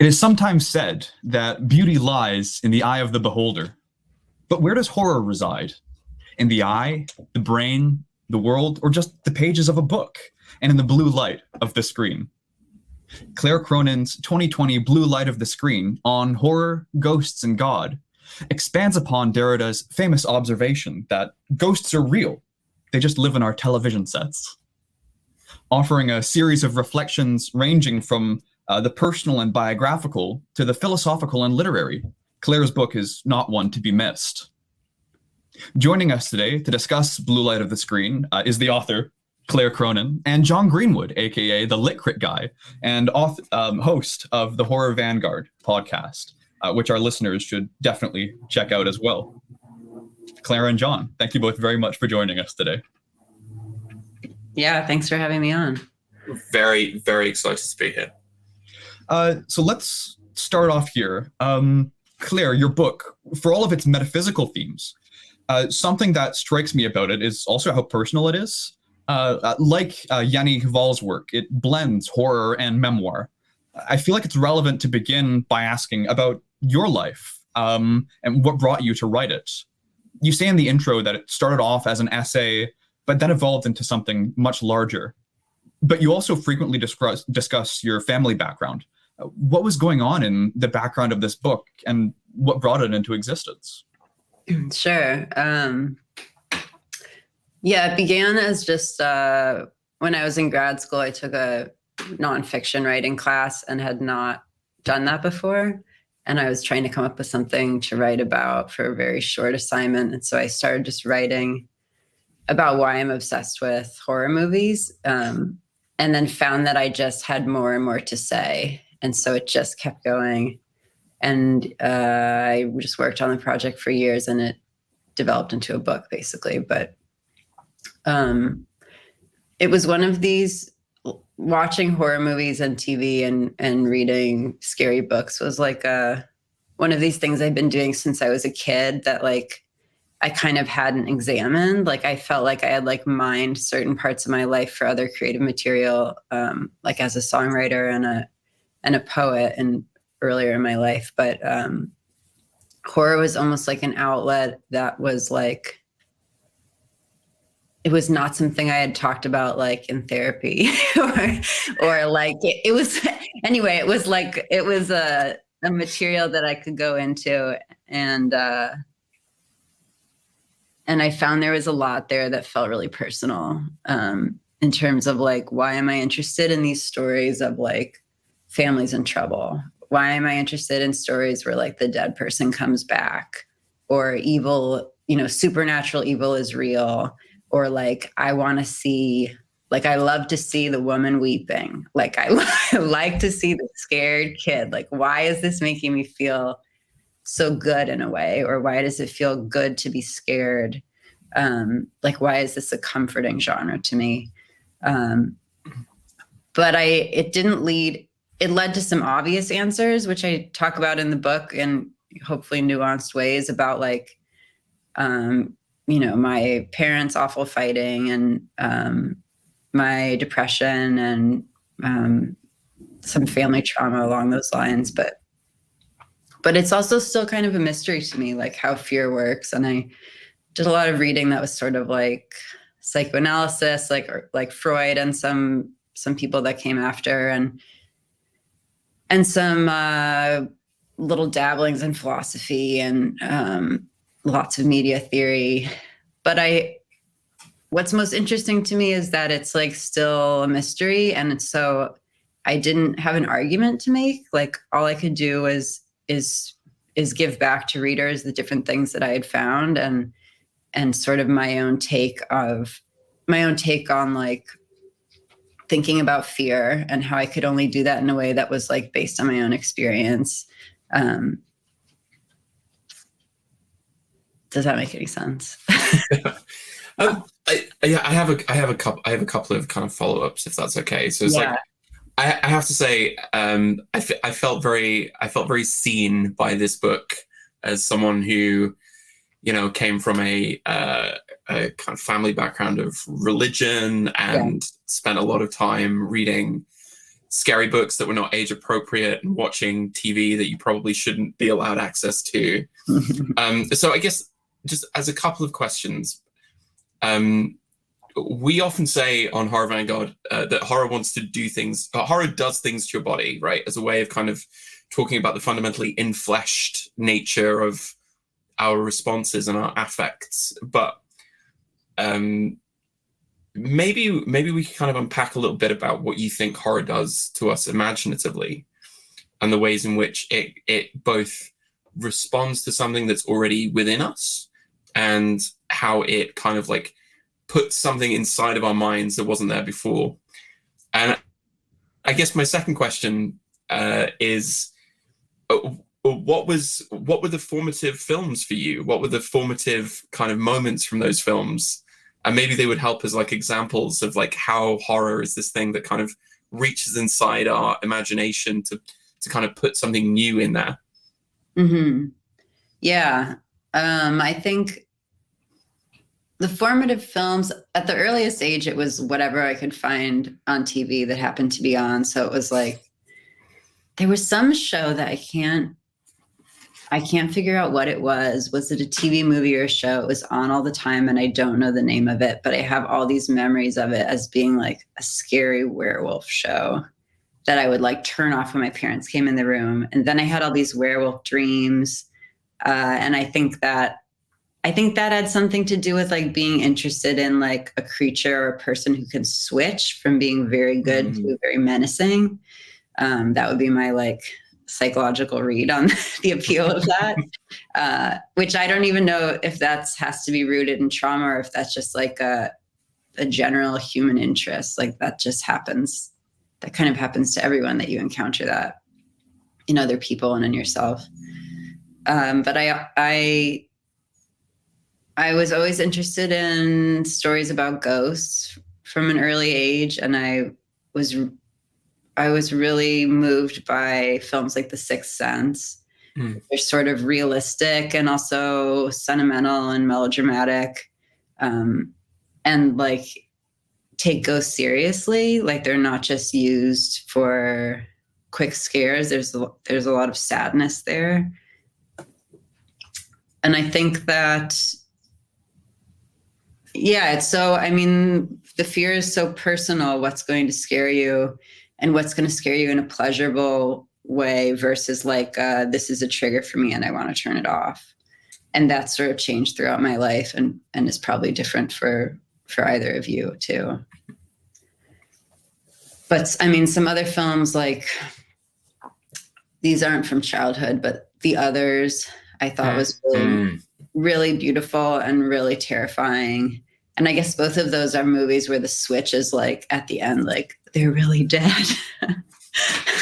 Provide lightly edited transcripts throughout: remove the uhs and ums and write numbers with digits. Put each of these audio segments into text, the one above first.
It is sometimes said that beauty lies in the eye of the beholder. But where does horror reside? In the eye, the brain, the world, or just the pages of a book, and in the blue light of the screen? Claire Cronin's 2020 Blue Light of the Screen on horror, ghosts, and God expands upon Derrida's famous observation that ghosts are real, they just live in our television sets. Offering a series of reflections ranging from the personal and biographical to the philosophical and literary, Claire's book is not one to be missed. Joining us today to discuss Blue Light of the Screen is the author, Claire Cronin, and John Greenwood, aka the Lit Crit Guy, and host of the Horror Vanguard podcast, which our listeners should definitely check out as well. Claire and John, thank you both very much for joining us today. Yeah, thanks for having me on. Very, very excited to be here. So let's start off here. Claire, your book, for all of its metaphysical themes, something that strikes me about it is also how personal it is. Like Yanni Hval's work, it blends horror and memoir. I feel like it's relevant to begin by asking about your life and what brought you to write it. You say in the intro that it started off as an essay, but then evolved into something much larger. But you also frequently discuss your family background. What was going on in the background of this book and what brought it into existence? Sure. Yeah, it began as just when I was in grad school, I took a nonfiction writing class and had not done that before. And I was trying to come up with something to write about for a very short assignment. And so I started just writing about why I'm obsessed with horror movies, and then found that I just had more and more to say. And so it just kept going. And I just worked on the project for years and it developed into a book, basically. But it was one of these, watching horror movies and TV and reading scary books was like one of these things I've been doing since I was a kid that like I kind of hadn't examined. Like I felt like I had like mined certain parts of my life for other creative material, like as a songwriter and a poet and earlier in my life. But horror was almost like an outlet that was like, it was not something I had talked about like in therapy or like it was, anyway, it was like, it was a material that I could go into and I found there was a lot there that felt really personal in terms of like, why am I interested in these stories of like families in trouble? Why am I interested in stories where like the dead person comes back or evil, supernatural evil is real? Or like, I want to see, like, I love to see the woman weeping. Like, I like to see the scared kid. Like, why is this making me feel so good in a way? Or why does it feel good to be scared? Like, why is this a comforting genre to me? But it didn't lead, it led to some obvious answers, which I talk about in the book in hopefully nuanced ways about like, my parents' awful fighting and my depression and some family trauma along those lines. But it's also still kind of a mystery to me, like how fear works. And I did a lot of reading that was sort of like psychoanalysis, like Freud and some people that came after and some little dabblings in philosophy and lots of media theory. But what's most interesting to me is that it's like still a mystery. And so I didn't have an argument to make. Like all I could do is give back to readers the different things that I had found and sort of my own take on like thinking about fear and how I could only do that in a way that was like based on my own experience. Does that make any sense? I have a couple of kind of follow-ups, if that's okay. So it's like, I have to say, I felt very seen by this book as someone who, came from a kind of family background of religion and spent a lot of time reading scary books that were not age appropriate and watching TV that you probably shouldn't be allowed access to. So I guess just as a couple of questions, we often say on Horror Vanguard that horror wants to do things, horror does things to your body, right? As a way of kind of talking about the fundamentally infleshed nature of our responses and our affects. But maybe we can kind of unpack a little bit about what you think horror does to us imaginatively, and the ways in which it both responds to something that's already within us, and how it kind of like puts something inside of our minds that wasn't there before. And I guess my second question is, what were the formative films for you? What were the formative kind of moments from those films? And maybe they would help as like examples of like how horror is this thing that kind of reaches inside our imagination to kind of put something new in there. Mm-hmm. Yeah. I think the formative films, at the earliest age, it was whatever I could find on TV that happened to be on. So it was like, there was some show that I can't figure out what it was. Was it a TV movie or a show? It was on all the time and I don't know the name of it, but I have all these memories of it as being like a scary werewolf show that I would like turn off when my parents came in the room. And then I had all these werewolf dreams. And I think that had something to do with like being interested in like a creature or a person who can switch from being very good to very menacing. That would be my like psychological read on the appeal of that, which I don't even know if that has to be rooted in trauma or if that's just like a general human interest. Like that just happens. That kind of happens to everyone, that you encounter that in other people and in yourself. But I was always interested in stories about ghosts from an early age, and I was really moved by films like The Sixth Sense. They're sort of realistic and also sentimental and melodramatic, and like take ghosts seriously. Like they're not just used for quick scares. There's a lot of sadness there, and I think that. Yeah, it's so, I mean, the fear is so personal, what's going to scare you and what's going to scare you in a pleasurable way versus like, this is a trigger for me and I want to turn it off. And that sort of changed throughout my life and is probably different for either of you too. But I mean, some other films like, these aren't from childhood, but The Others, I thought was really beautiful and really terrifying. And I guess both of those are movies where the switch is like at the end, like they're really dead,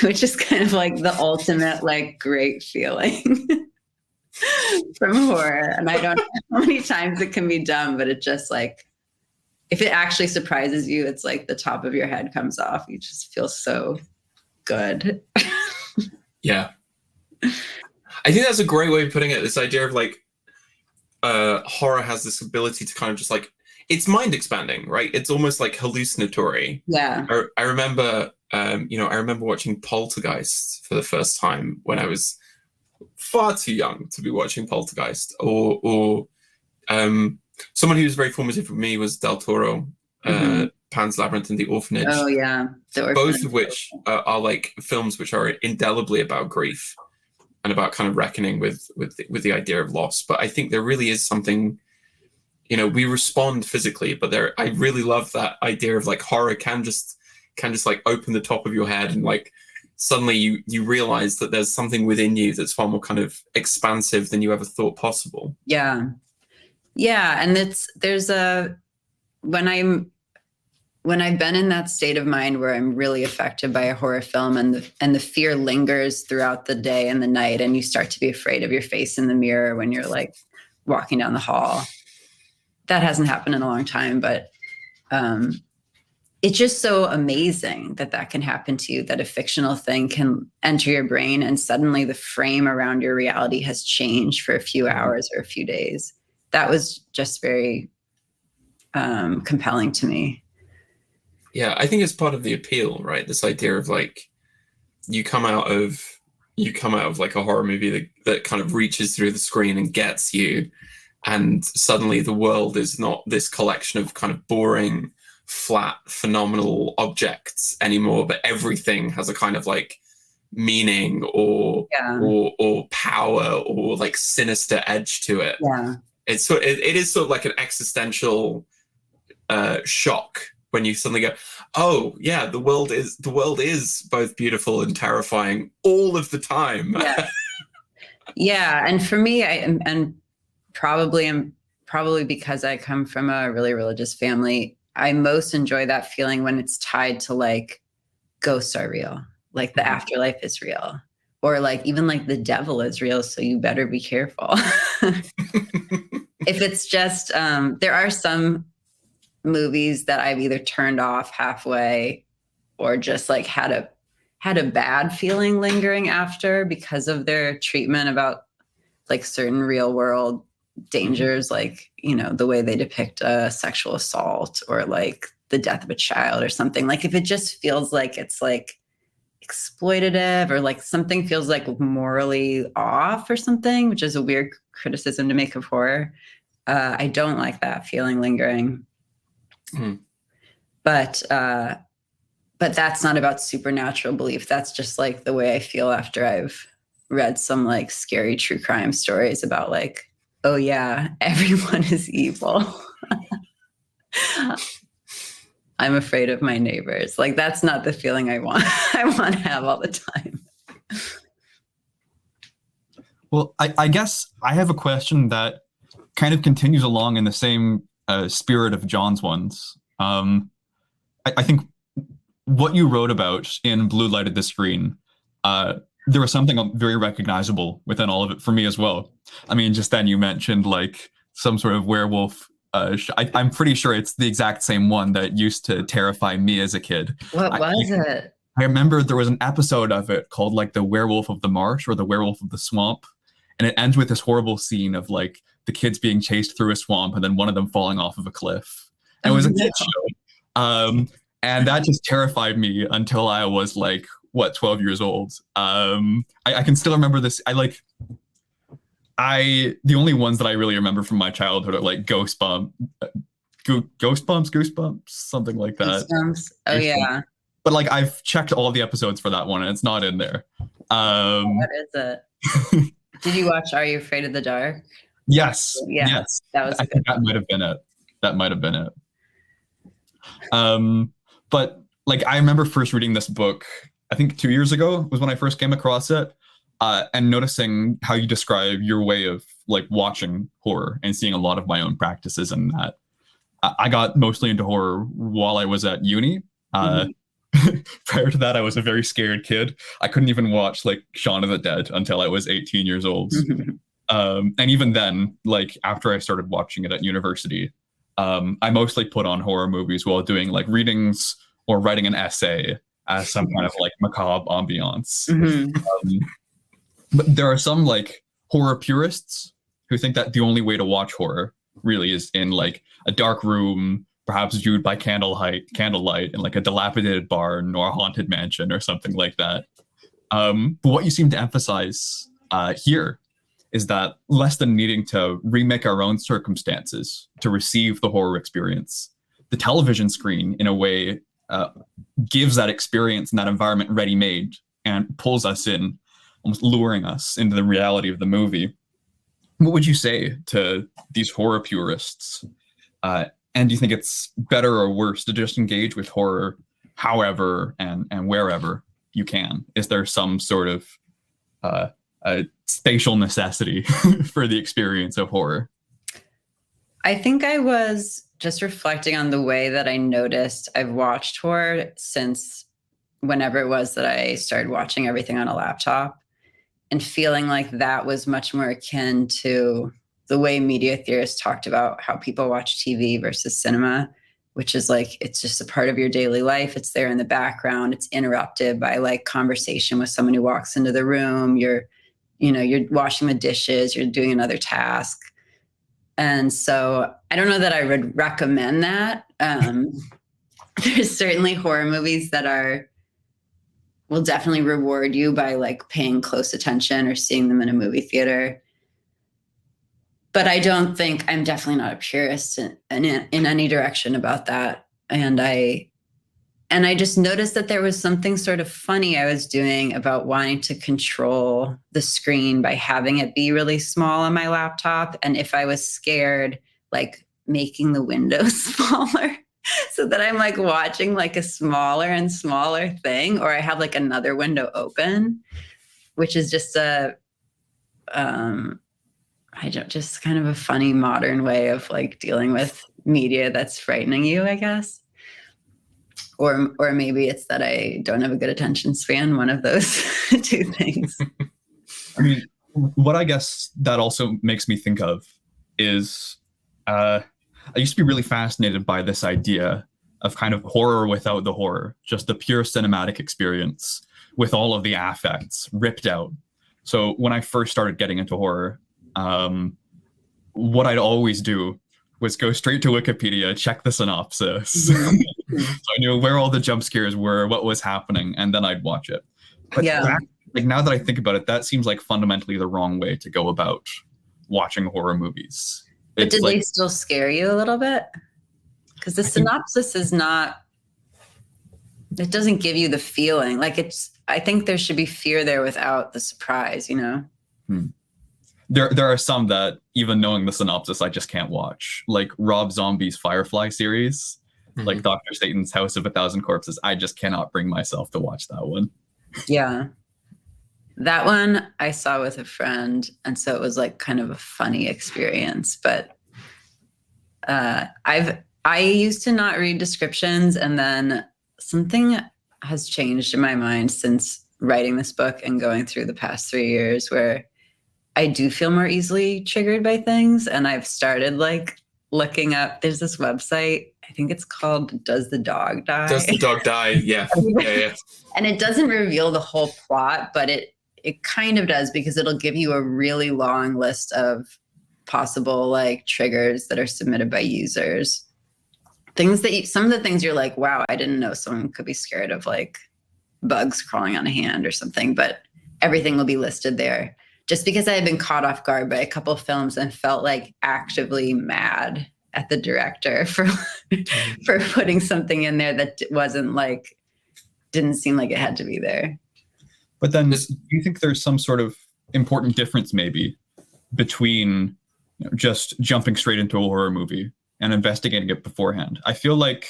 which is kind of like the ultimate, like great feeling from horror. And I don't know how many times it can be done, but it just like, if it actually surprises you, it's like the top of your head comes off. You just feel so good. Yeah. I think that's a great way of putting it. This idea of like, horror has this ability to kind of just like, it's mind expanding, right? It's almost like hallucinatory. Yeah. I remember, I remember watching Poltergeist for the first time when I was far too young to be watching Poltergeist, or someone who was very formative for me was Del Toro, Pan's Labyrinth and The Orphanage. Oh yeah. Both of which are like films which are indelibly about grief and about kind of reckoning with the idea of loss. But I think there really is something, we respond physically, but I really love that idea of like horror can just like open the top of your head and like suddenly you realize that there's something within you that's far more kind of expansive than you ever thought possible. Yeah. Yeah. And when I've been in that state of mind where I'm really affected by a horror film and the fear lingers throughout the day and the night, and you start to be afraid of your face in the mirror when you're like walking down the hall. That hasn't happened in a long time, but it's just so amazing that can happen to you, that a fictional thing can enter your brain and suddenly the frame around your reality has changed for a few hours or a few days. That was just very compelling to me. Yeah, I think it's part of the appeal, right? This idea of like you come out of like a horror movie that kind of reaches through the screen and gets you, and suddenly the world is not this collection of kind of boring, flat, phenomenal objects anymore, but everything has a kind of like meaning or Yeah. or power or like sinister edge to it. Yeah. It is sort of like an existential shock when you suddenly go, oh yeah, the world is both beautiful and terrifying all of the time. Yeah. Yeah. And for me, I'm probably because I come from a really religious family, I most enjoy that feeling when it's tied to like ghosts are real, like the afterlife is real, or like even like the devil is real, so you better be careful. If it's just there are some movies that I've either turned off halfway or just like had a bad feeling lingering after because of their treatment about like certain real world dangers, like, you know, the way they depict a sexual assault or like the death of a child or something. Like if it just feels like it's like exploitative or like something feels like morally off or something, which is a weird criticism to make of horror. I don't like that feeling lingering. But that's not about supernatural belief. That's just like the way I feel after I've read some like scary true crime stories about like, oh yeah, everyone is evil. I'm afraid of my neighbors. Like that's not the feeling I want. I want to have all the time. Well, I guess I have a question that kind of continues along in the same spirit of John's ones. I think what you wrote about in Blue Lighted the Screen, there was something very recognizable within all of it for me as well. I mean, just then you mentioned like some sort of werewolf. I'm pretty sure it's the exact same one that used to terrify me as a kid. What was it? I remember there was an episode of it called like The Werewolf of the Marsh or The Werewolf of the Swamp. And it ends with this horrible scene of like the kids being chased through a swamp and then one of them falling off of a cliff. And it was a kid show. And that just terrified me until I was like, 12 years old. I can still remember this. The only ones that I really remember from my childhood are like Goosebumps, something like that. Goosebumps. Oh yeah. But like I've checked all the episodes for that one and it's not in there. What is it? Did you watch Are You Afraid of the Dark? Yes. Yeah. Yes. That was I think that might have been it. That might have been it. But like I remember first reading this book, I think 2 years ago was when I first came across it, and noticing how you describe your way of like watching horror and seeing a lot of my own practices in that. I got mostly into horror while I was at uni. Prior to that, I was a very scared kid. I couldn't even watch like Shaun of the Dead until I was 18 years old. And even then, like after I started watching it at university, I mostly put on horror movies while doing like readings or writing an essay as some kind of like macabre ambiance. But there are some like horror purists who think that the only way to watch horror really is in like a dark room, perhaps viewed by candlelight in like a dilapidated barn or a haunted mansion or something like that. But what you seem to emphasize here is that less than needing to remake our own circumstances to receive the horror experience, the television screen, in a way, gives that experience and that environment ready-made and pulls us in, almost luring us into the reality of the movie. What would you say to these horror purists? And do you think it's better or worse to just engage with horror however and wherever you can? Is there some sort of a spatial necessity for the experience of horror? I think I was just reflecting on the way that I noticed I've watched horror since whenever it was that I started watching everything on a laptop, and feeling like that was much more akin to the way media theorists talked about how people watch TV versus cinema, which is like, it's just a part of your daily life. It's there in the background. It's interrupted by like conversation with someone who walks into the room. You're washing the dishes, you're doing another task. And so I don't know that I would recommend that. there's certainly horror movies that will definitely reward you by like paying close attention or seeing them in a movie theater. But I don't think, I'm definitely not a purist in any direction about that. And I just noticed that there was something sort of funny I was doing about wanting to control the screen by having it be really small on my laptop. And if I was scared, like making the windows smaller so that I'm like watching like a smaller and smaller thing, or I have like another window open, which is just just kind of a funny modern way of like dealing with media that's frightening you, I guess. Or maybe it's that I don't have a good attention span, one of those two things. I mean, what I guess that also makes me think of is I used to be really fascinated by this idea of kind of horror without the horror, just the pure cinematic experience with all of the affects ripped out. So when I first started getting into horror, what I'd always do was go straight to Wikipedia, check the synopsis. So I knew where all the jump scares were, what was happening, and then I'd watch it. But like now that I think about it, that seems like fundamentally the wrong way to go about watching horror movies. But did they still scare you a little bit? Because the synopsis is not, it doesn't give you the feeling. Like I think there should be fear there without the surprise, you know? There are some that, even knowing the synopsis, I just can't watch. Like Rob Zombie's Firefly series, like Dr. Satan's House of a Thousand Corpses. I just cannot bring myself to watch that one. Yeah. That one I saw with a friend, and so it was like kind of a funny experience. But I used to not read descriptions, and then something has changed in my mind since writing this book and going through the past 3 years, where I do feel more easily triggered by things. And I've started like looking up, there's this website, I think it's called Does the Dog Die? Does the Dog Die? Yeah. Yeah. And it doesn't reveal the whole plot, but it kind of does, because it'll give you a really long list of possible like triggers that are submitted by users. Things that some of the things you're like, wow, I didn't know someone could be scared of like bugs crawling on a hand or something, but everything will be listed there. Just because I had been caught off guard by a couple of films and felt like actively mad at the director for putting something in there that wasn't like, didn't seem like it had to be there. But then do you think there's some sort of important difference maybe between just jumping straight into a horror movie and investigating it beforehand? I feel like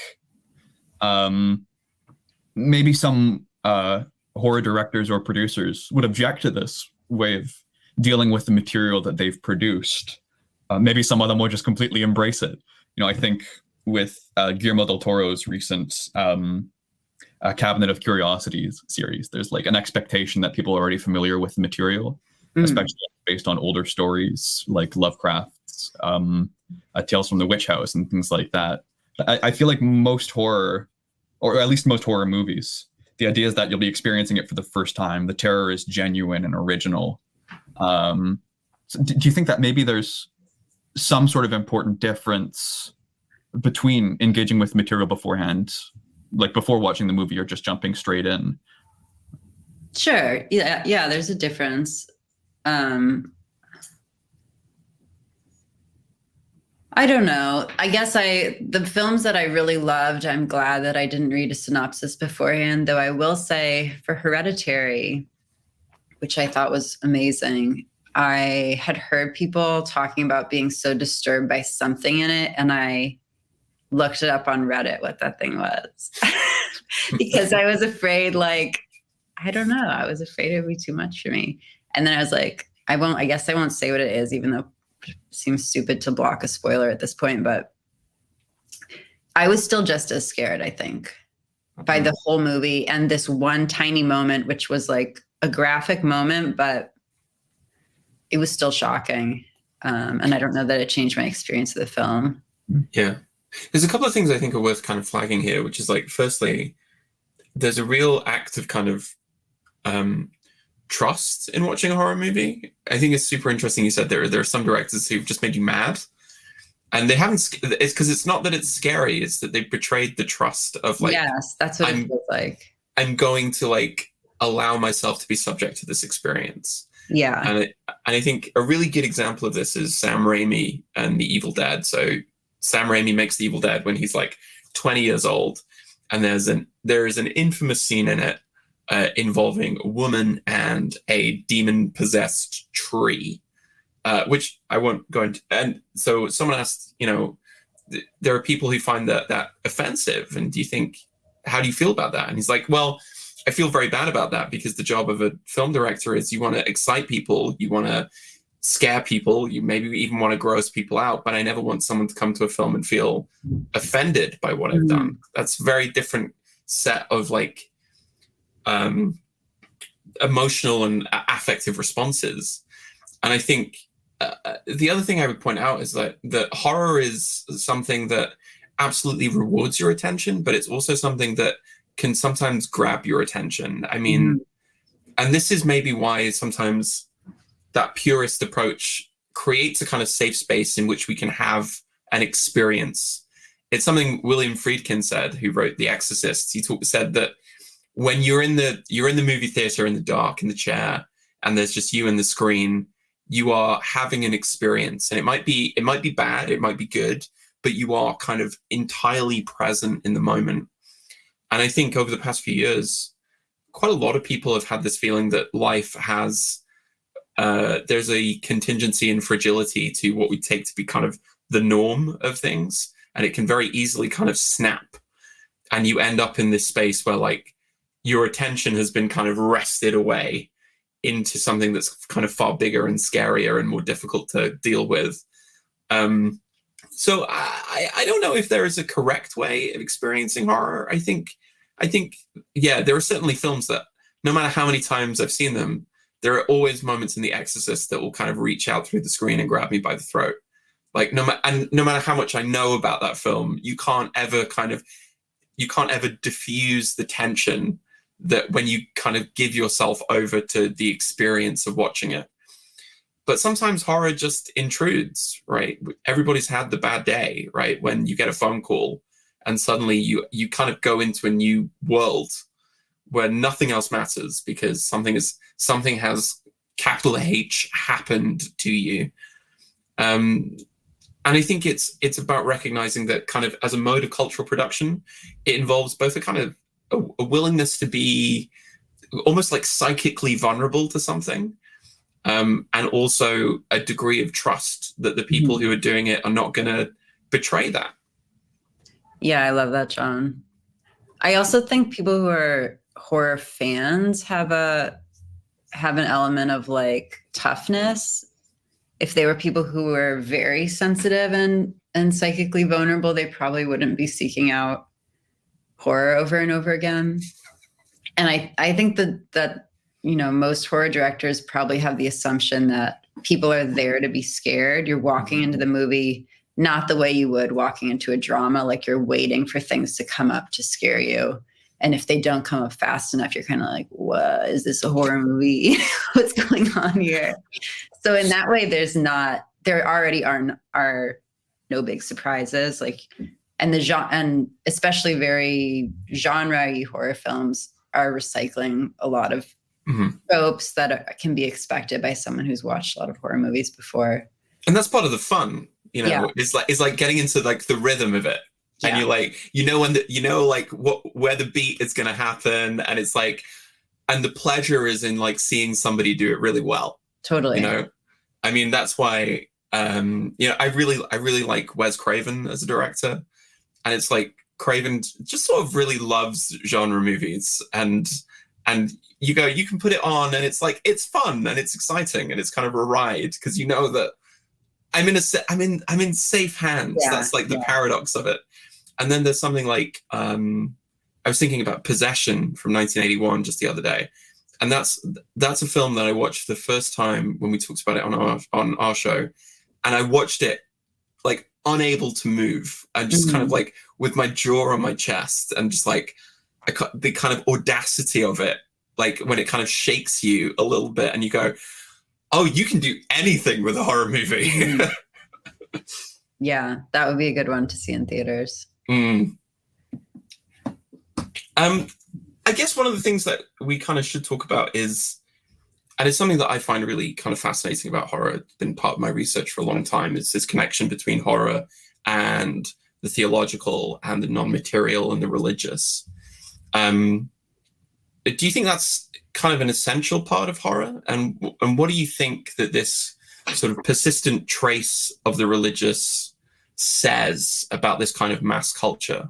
maybe some horror directors or producers would object to this way of dealing with the material that they've produced. Maybe some of them will just completely embrace it. I think with Guillermo del Toro's recent Cabinet of Curiosities series, there's like an expectation that people are already familiar with the material, especially based on older stories like Lovecraft's Tales from the Witch House and things like that. I feel like most horror, or at least most horror movies, the idea is that you'll be experiencing it for the first time. The terror is genuine and original. So do you think that maybe there's some sort of important difference between engaging with material beforehand, like before watching the movie, or just jumping straight in? Sure. Yeah, there's a difference. I don't know. I guess the films that I really loved, I'm glad that I didn't read a synopsis beforehand, though I will say for Hereditary, which I thought was amazing, I had heard people talking about being so disturbed by something in it, and I looked it up on Reddit what that thing was. Because I was afraid, like, I don't know, I was afraid it would be too much for me. And then I was like, I guess I won't say what it is, even though it seems stupid to block a spoiler at this point, but I was still just as scared, I think, by the whole movie. And this one tiny moment, which was like a graphic moment, but it was still shocking. And I don't know that it changed my experience of the film. Yeah. There's a couple of things I think are worth kind of flagging here, which is like, firstly, there's a real act of kind of trust in watching a horror movie. I think it's super interesting. You said there are some directors who've just made you mad. And they haven't. It's because it's not that it's scary; it's that they've betrayed the trust of like. Yes, that's what it feels like. I'm going to like allow myself to be subject to this experience. Yeah. And I think a really good example of this is Sam Raimi and The Evil Dead. So Sam Raimi makes The Evil Dead when he's like 20 years old, and there is an infamous scene in it involving a woman and a demon-possessed tree, which I won't go into. And so someone asked, there are people who find that offensive, and how do you feel about that? And he's like, well, I feel very bad about that, because the job of a film director is you want to excite people, you want to scare people, you maybe even want to gross people out, but I never want someone to come to a film and feel offended by what I've done. That's a very different set of like emotional and affective responses. And I think the other thing I would point out is that horror is something that absolutely rewards your attention, but it's also something that can sometimes grab your attention. I mean, and this is maybe why sometimes that purist approach creates a kind of safe space in which we can have an experience. It's something William Friedkin said, who wrote The Exorcist. He said that when you're in the movie theater in the dark in the chair, and there's just you and the screen, you are having an experience, and it might be bad, it might be good, but you are kind of entirely present in the moment. And I think over the past few years, quite a lot of people have had this feeling that life has, there's a contingency and fragility to what we take to be kind of the norm of things. And it can very easily kind of snap. And you end up in this space where like your attention has been kind of wrested away into something that's kind of far bigger and scarier and more difficult to deal with. So I don't know if there is a correct way of experiencing horror. I think, yeah, there are certainly films that no matter how many times I've seen them, there are always moments in The Exorcist that will kind of reach out through the screen and grab me by the throat. Like no matter how much I know about that film, you can't ever diffuse the tension that when you kind of give yourself over to the experience of watching it. But sometimes horror just intrudes, right? Everybody's had the bad day, right? When you get a phone call and suddenly you kind of go into a new world where nothing else matters because something has capital H happened to you. And I think it's about recognizing that kind of as a mode of cultural production, it involves both a kind of a willingness to be almost like psychically vulnerable to something, and also a degree of trust that the people who are doing it are not going to betray that. Yeah, I love that, John. I also think people who are horror fans have an element of like toughness. If they were people who were very sensitive and psychically vulnerable, they probably wouldn't be seeking out horror over and over again. And I think that most horror directors probably have the assumption that people are there to be scared. You're walking into the movie not the way you would walking into a drama, like you're waiting for things to come up to scare you. And if they don't come up fast enough, you're kind of like, what, is this a horror movie? What's going on here? So in that way, there already are no big surprises. Like, and and especially very genre-y horror films are recycling a lot of tropes that can be expected by someone who's watched a lot of horror movies before. And that's part of the fun, Yeah. It's like getting into like the rhythm of it. And you're like, where the beat is going to happen. And it's like, and the pleasure is in like seeing somebody do it really well. Totally. I mean, that's why, I really like Wes Craven as a director. And it's like Craven just sort of really loves genre movies. And you can put it on and it's like, it's fun and it's exciting and it's kind of a ride because you know that I'm in safe hands. Yeah, that's like the paradox of it. And then there's something like, I was thinking about Possession from 1981 just the other day. And that's a film that I watched the first time when we talked about it on our show. And I watched it like unable to move and just kind of like with my jaw on my chest and just like the kind of audacity of it, like when it kind of shakes you a little bit and you go, oh, you can do anything with a horror movie. Yeah, that would be a good one to see in theaters. Mm. I guess one of the things that we kind of should talk about is, and it's something that I find really kind of fascinating about horror, it's been part of my research for a long time, is this connection between horror and the theological and the non-material and the religious. Do you think that's kind of an essential part of horror? And what do you think that this sort of persistent trace of the religious says about this kind of mass culture?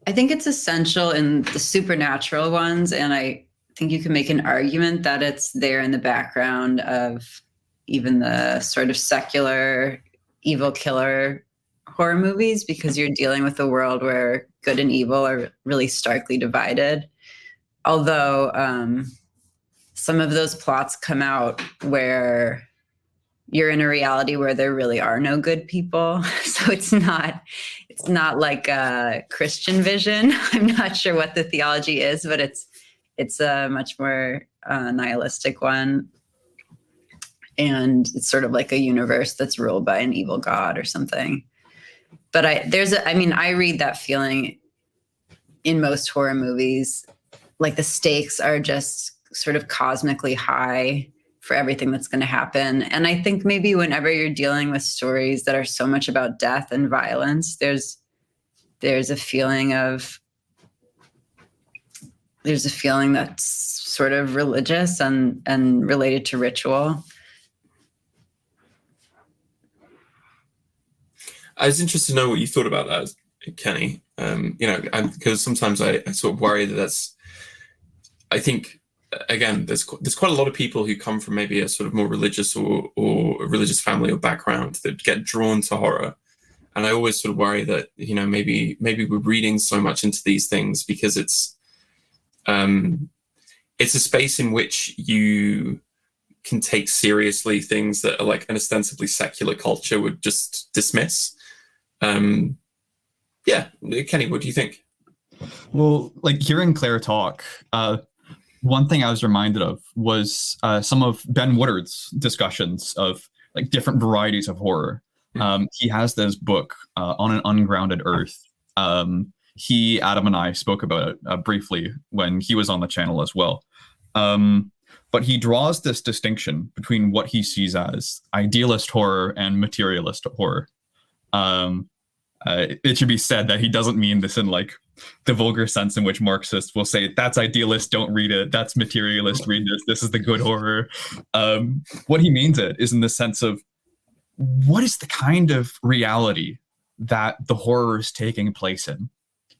I think it's essential in the supernatural ones, and I think you can make an argument that it's there in the background of even the sort of secular evil killer horror movies, because you're dealing with a world where good and evil are really starkly divided. Although some of those plots come out where you're in a reality where there really are no good people. So it's not like a Christian vision. I'm not sure what the theology is, but it's a much more nihilistic one. And it's sort of like a universe that's ruled by an evil god or something. But I read that feeling in most horror movies. Like the stakes are just sort of cosmically high for everything that's going to happen. And I think maybe whenever you're dealing with stories that are so much about death and violence, there's a feeling that's sort of religious and related to ritual. I was interested to know what you thought about that, Kenny. Because sometimes I sort of worry that I think, again, there's quite a lot of people who come from maybe a sort of more religious or a religious family or background that get drawn to horror. And I always sort of worry that, maybe we're reading so much into these things because it's a space in which you can take seriously things that are like an ostensibly secular culture would just dismiss. Kenny, what do you think? Well, like hearing Claire talk, one thing I was reminded of was some of Ben Woodard's discussions of like different varieties of horror. He has this book on an ungrounded earth. Adam and I spoke about it briefly when he was on the channel as well. But he draws this distinction between what he sees as idealist horror and materialist horror. It should be said that he doesn't mean this in like the vulgar sense in which Marxists will say, that's idealist, don't read it. That's materialist, read this. This is the good horror. What he means it is in the sense of what is the kind of reality that the horror is taking place in.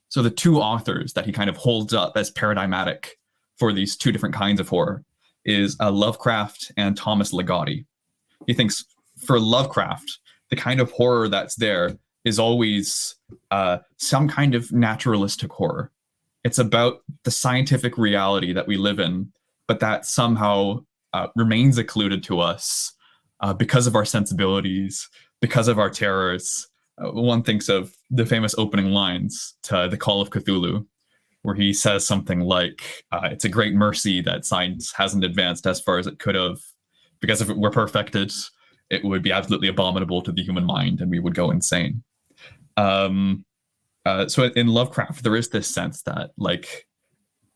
So the two authors that he kind of holds up as paradigmatic for these two different kinds of horror is Lovecraft and Thomas Ligotti. He thinks for Lovecraft, the kind of horror that's there is always some kind of naturalistic horror. It's about the scientific reality that we live in, but that somehow remains occluded to us because of our sensibilities, because of our terrors. One thinks of the famous opening lines to The Call of Cthulhu, where he says something like, it's a great mercy that science hasn't advanced as far as it could have, because if it were perfected, it would be absolutely abominable to the human mind and we would go insane. So in Lovecraft, there is this sense that like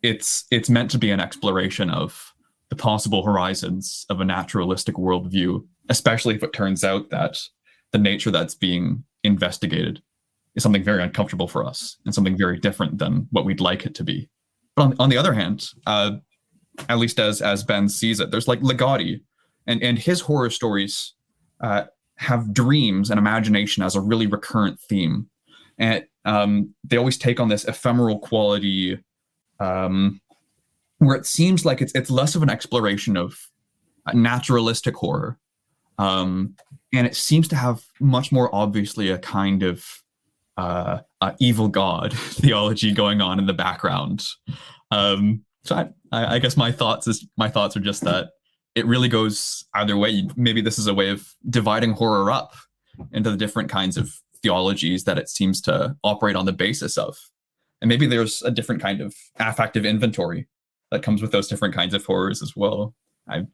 it's meant to be an exploration of the possible horizons of a naturalistic worldview, especially if it turns out that the nature that's being investigated is something very uncomfortable for us and something very different than what we'd like it to be. But on the other hand, at least as Ben sees it, there's like Ligotti and his horror stories have dreams and imagination as a really recurrent theme. And they always take on this ephemeral quality where it seems like it's less of an exploration of naturalistic horror. And it seems to have much more obviously a kind of evil god theology going on in the background. So I guess my thoughts are just that it really goes either way. Maybe this is a way of dividing horror up into the different kinds of theologies that it seems to operate on the basis of. And maybe there's a different kind of affective inventory that comes with those different kinds of horrors as well. I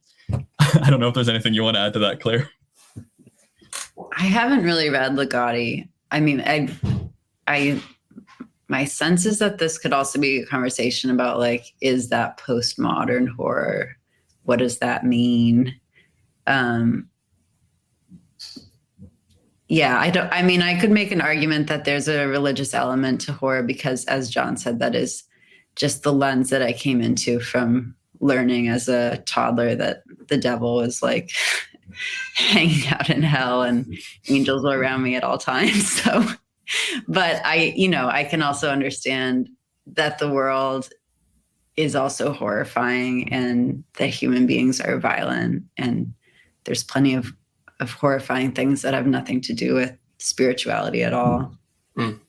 don't know if there's anything you want to add to that, Claire. I haven't really read Ligotti. I mean, my sense is that this could also be a conversation about like, is that postmodern horror? What does that mean? Yeah, I could make an argument that there's a religious element to horror because, as John said, that is just the lens that I came into from learning as a toddler that the devil was like hanging out in hell and angels were around me at all times. So, but I can also understand that the world is also horrifying and that human beings are violent, and there's plenty of horrifying things that have nothing to do with spirituality at all. Mm.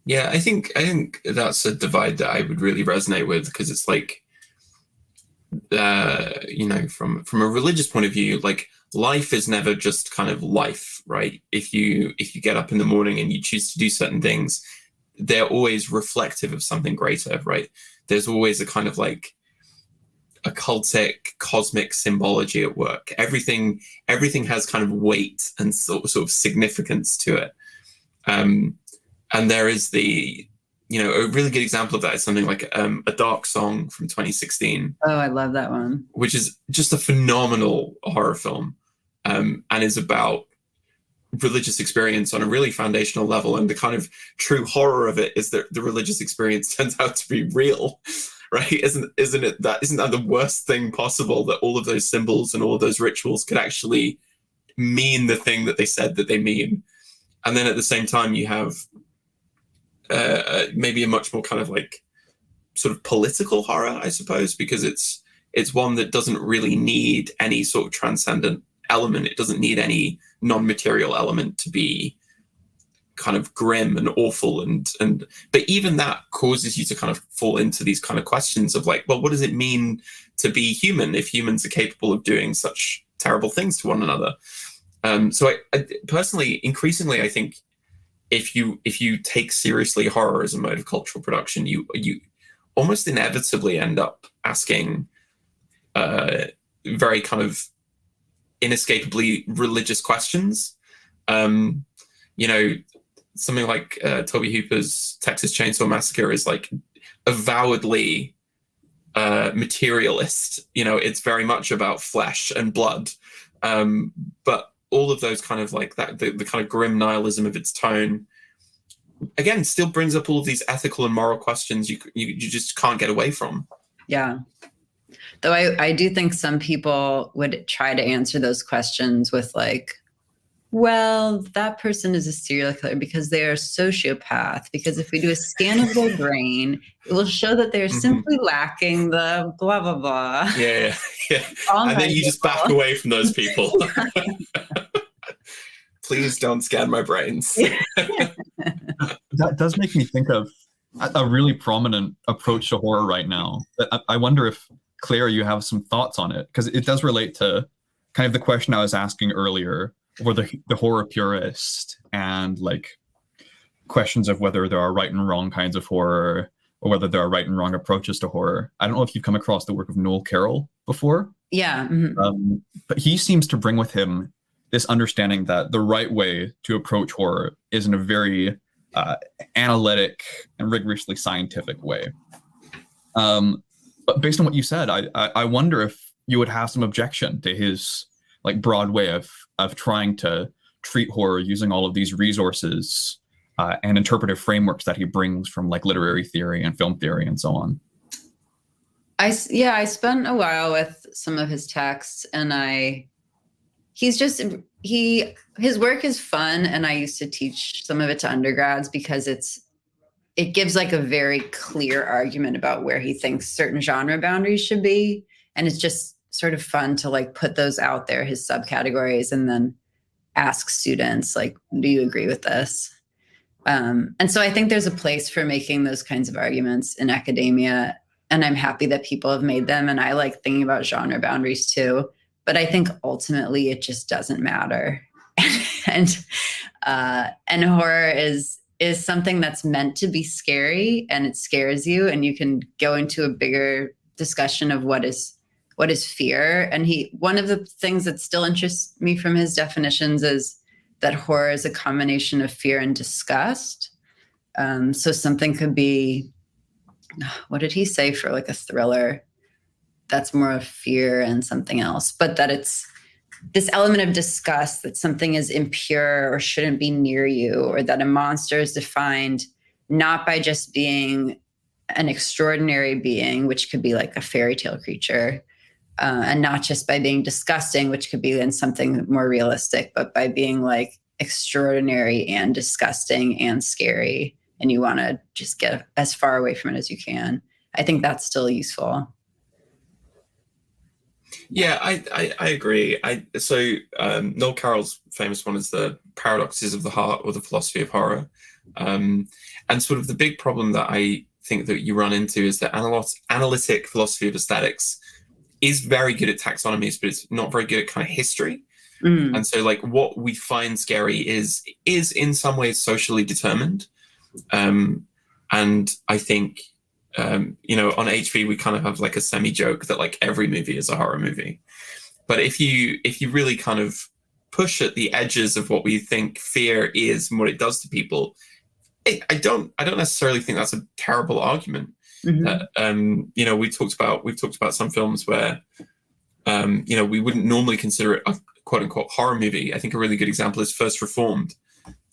Yeah, I think that's a divide that I would really resonate with, because it's like, from a religious point of view, like life is never just kind of life, right? If you get up in the morning and you choose to do certain things, they're always reflective of something greater, right? There's always a kind of like occultic, cosmic symbology at work. Everything has kind of weight and sort of significance to it. And there is a really good example of that is something like A Dark Song from 2016. Oh, I love that one. Which is just a phenomenal horror film, and is about religious experience on a really foundational level. And the kind of true horror of it is that the religious experience turns out to be real. Right? Isn't that the worst thing possible, that all of those symbols and all of those rituals could actually mean the thing that they said that they mean? And then at the same time, you have maybe a much more kind of like sort of political horror, I suppose, because it's one that doesn't really need any sort of transcendent element. It doesn't need any non-material element to be kind of grim and awful, but even that causes you to kind of fall into these kind of questions of like, well, what does it mean to be human if humans are capable of doing such terrible things to one another? So I personally, increasingly, I think if you take seriously horror as a mode of cultural production, you almost inevitably end up asking very kind of inescapably religious questions. Something like Tobe Hooper's Texas Chainsaw Massacre is like avowedly materialist. It's very much about flesh and blood. But all of those kind of like that, the kind of grim nihilism of its tone, again, still brings up all of these ethical and moral questions you just can't get away from. Yeah. Though I do think some people would try to answer those questions with like, well, that person is a serial killer because they are a sociopath. Because if we do a scan of their brain, it will show that they're simply lacking the blah, blah, blah. Yeah. And then you just back away from those people. Please don't scan my brains. That does make me think of a really prominent approach to horror right now. I wonder if, Claire, you have some thoughts on it, because it does relate to kind of the question I was asking earlier, or the horror purist, and like questions of whether there are right and wrong kinds of horror, or whether there are right and wrong approaches to horror. I don't know if you've come across the work of Noel Carroll before. Yeah. Mm-hmm. But he seems to bring with him this understanding that the right way to approach horror is in a very analytic and rigorously scientific way. But based on what you said, I wonder if you would have some objection to his like broad way of trying to treat horror using all of these resources and interpretive frameworks that he brings from like literary theory and film theory and so on. I spent a while with some of his texts, and his work is fun, and I used to teach some of it to undergrads because it gives like a very clear argument about where he thinks certain genre boundaries should be, and it's just sort of fun to like put those out there, his subcategories, and then ask students like, do you agree with this? And so I think there's a place for making those kinds of arguments in academia, and I'm happy that people have made them, and I like thinking about genre boundaries too, but I think ultimately it just doesn't matter. and horror is something that's meant to be scary, and it scares you, and you can go into a bigger discussion of what is what is fear. And one of the things that still interests me from his definitions is that horror is a combination of fear and disgust. So something could be, what did he say for like a thriller? That's more of fear and something else, but that it's this element of disgust, that something is impure or shouldn't be near you, or that a monster is defined not by just being an extraordinary being, which could be like a fairy tale creature, and not just by being disgusting, which could be then something more realistic, but by being like extraordinary and disgusting and scary. And you want to just get as far away from it as you can. I think that's still useful. Yeah, I agree. Noel Carroll's famous one is the paradoxes of the heart, or the philosophy of horror. And sort of the big problem that I think that you run into is that analytic philosophy of aesthetics is very good at taxonomies, but it's not very good at kind of history. And so like what we find scary is in some ways socially determined. And I think, on HV, we kind of have like a semi joke that like every movie is a horror movie. But if you really kind of push at the edges of what we think fear is and what it does to people, I don't necessarily think that's a terrible argument. We've talked about some films where, we wouldn't normally consider it a quote unquote horror movie. I think a really good example is First Reformed,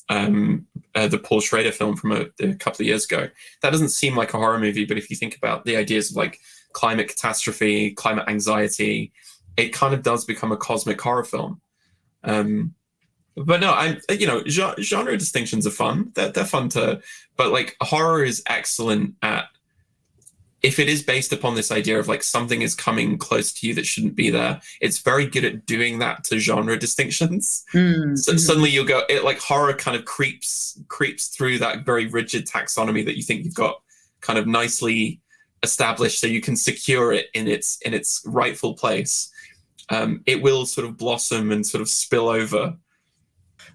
the Paul Schrader film from a couple of years ago. That doesn't seem like a horror movie, but if you think about the ideas of like climate catastrophe, climate anxiety, it kind of does become a cosmic horror film. But no, genre distinctions are fun. They're fun but like horror is excellent at, if it is based upon this idea of like something is coming close to you that shouldn't be there, it's very good at doing that to genre distinctions. So suddenly you'll go, it like horror kind of creeps through that very rigid taxonomy that you think you've got kind of nicely established, so you can secure it in its rightful place. It will sort of blossom and sort of spill over.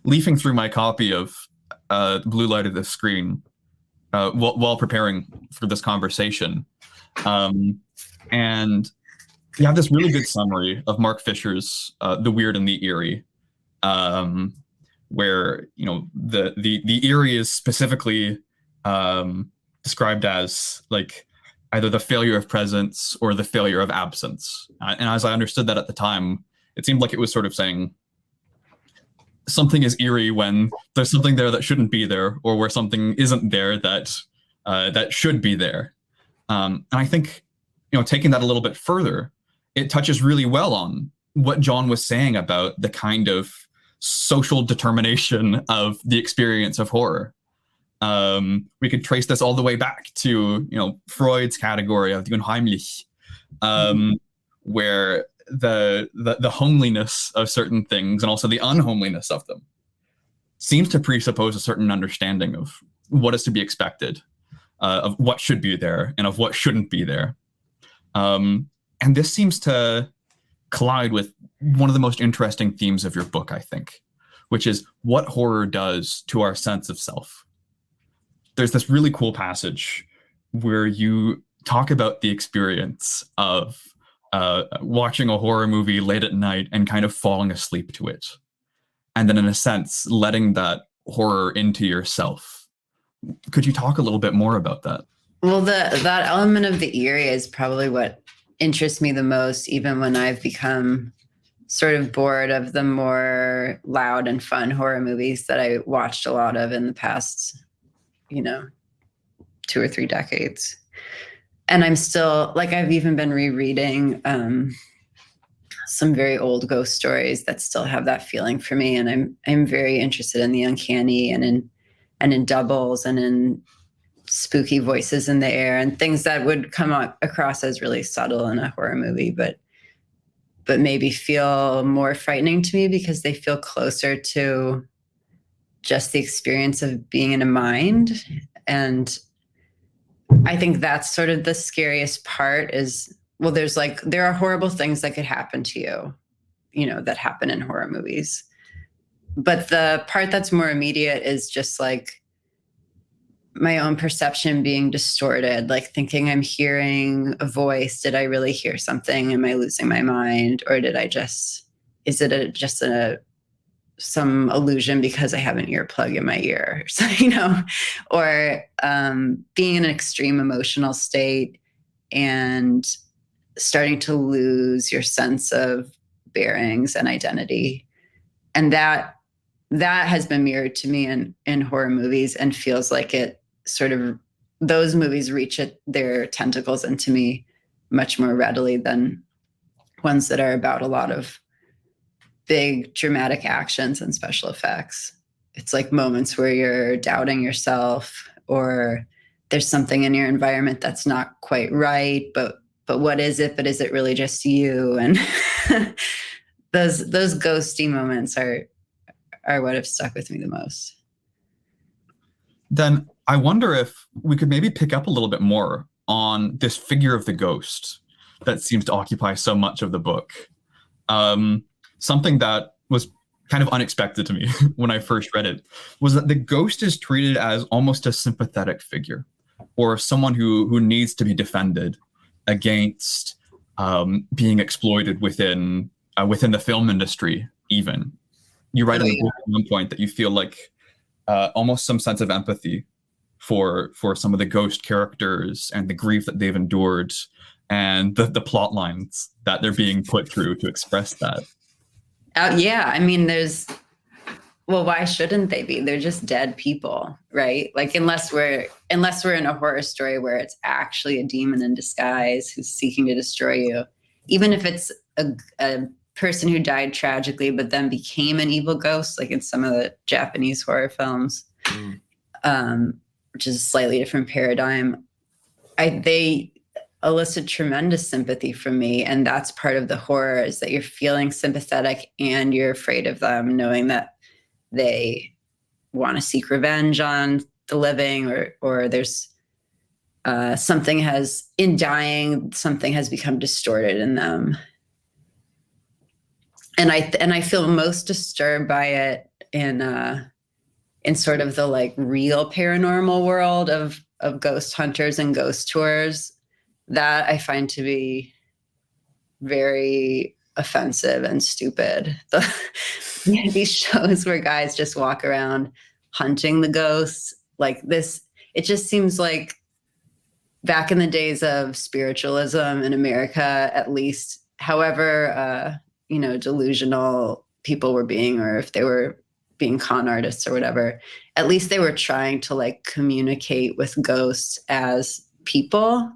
Leafing through my copy of Blue Light of the Screen while preparing for this conversation, and you have this really good summary of Mark Fisher's The Weird and the Eerie, where the eerie is specifically described as like either the failure of presence or the failure of absence. And as I understood that at the time, it seemed like it was sort of saying something is eerie when there's something there that shouldn't be there, or where something isn't there that should be there. And I think, taking that a little bit further, it touches really well on what John was saying about the kind of social determination of the experience of horror. We could trace this all the way back to, Freud's category of the unheimlich, where the homeliness of certain things and also the unhomeliness of them seems to presuppose a certain understanding of what is to be expected, of what should be there and of what shouldn't be there. And this seems to collide with one of the most interesting themes of your book, I think, which is what horror does to our sense of self. There's this really cool passage where you talk about the experience of watching a horror movie late at night and kind of falling asleep to it. And then in a sense, letting that horror into yourself. Could you talk a little bit more about that? Well, that element of the eerie is probably what interests me the most, even when I've become sort of bored of the more loud and fun horror movies that I watched a lot of in the past, 2 or 3 decades. And I'm still, like, I've even been rereading some very old ghost stories that still have that feeling for me. And I'm very interested in the uncanny and in doubles and in spooky voices in the air and things that would come across as really subtle in a horror movie, but maybe feel more frightening to me because they feel closer to just the experience of being in a mind. And I think that's sort of the scariest part is, well, there are horrible things that could happen to you, that happen in horror movies. But the part that's more immediate is just like my own perception being distorted, like thinking I'm hearing a voice. Did I really hear something? Am I losing my mind? Or did I just, is it just some illusion because I have an earplug in my ear? So, or being in an extreme emotional state and starting to lose your sense of bearings and identity. And that has been mirrored to me in horror movies, and feels like it sort of, those movies reach their tentacles into me much more readily than ones that are about a lot of big dramatic actions and special effects. It's like moments where you're doubting yourself, or there's something in your environment that's not quite right, but what is it? But is it really just you? And those ghosty moments are what have stuck with me the most. Then I wonder if we could maybe pick up a little bit more on this figure of the ghost that seems to occupy so much of the book. Something that was kind of unexpected to me when I first read it was that the ghost is treated as almost a sympathetic figure, or someone who needs to be defended against being exploited within the film industry. Even you write in the book at one point that you feel like almost some sense of empathy for some of the ghost characters and the grief that they've endured, and the plot lines that they're being put through to express that. Yeah, I mean, why shouldn't they be? They're just dead people, right? Like, unless we're in a horror story where it's actually a demon in disguise who's seeking to destroy you, even if it's a person who died tragically but then became an evil ghost, like in some of the Japanese horror films, which is a slightly different paradigm. They elicit tremendous sympathy from me, and that's part of the horror, is that you're feeling sympathetic and you're afraid of them, knowing that they want to seek revenge on the living, or there's something has become distorted in them. And I feel most disturbed by it in sort of the like real paranormal world of ghost hunters and ghost tours, that I find to be very offensive and stupid. These shows where guys just walk around hunting the ghosts like this, it just seems like back in the days of spiritualism in America, at least, however, delusional people were being, or if they were being con artists or whatever, at least they were trying to like communicate with ghosts as people.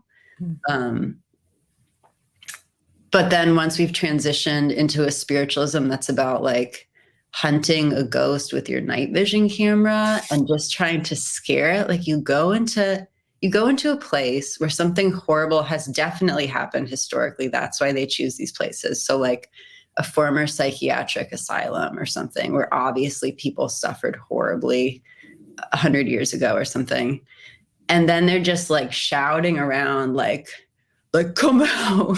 But then once we've transitioned into a spiritualism that's about like hunting a ghost with your night vision camera and just trying to scare it, like you go into a place where something horrible has definitely happened historically. That's why they choose these places. So like a former psychiatric asylum or something, where obviously people suffered horribly 100 years ago or something. And then they're just like shouting around like, come out,